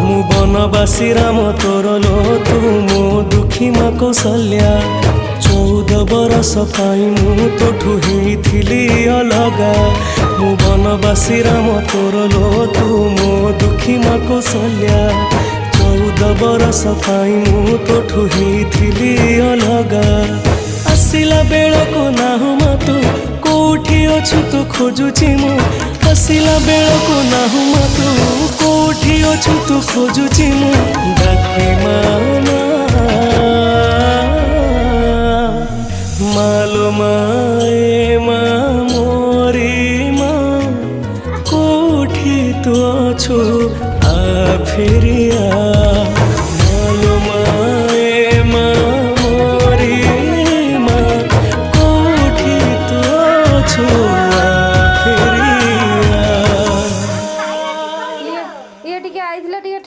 मु बनवासी राम तोर लो तू मो दुखी माँ कौशल्या 14 बरस पाई मु तोठू हेइथिली अलगा मु बनवासी राम तोर लो तू मो दुखी माँ कौशल्या 14 बरस पाई मु तोठू हेइथिली अलगा आसिला बेलको नाहु मा तू कोठी अछु तू खोजुची मु आसिला बेलको नाहु मा तू कोठी अछु तू खोजुची मु डाके मामा मालो माए मा मोरी मा कोठी तू अछु आ फेरी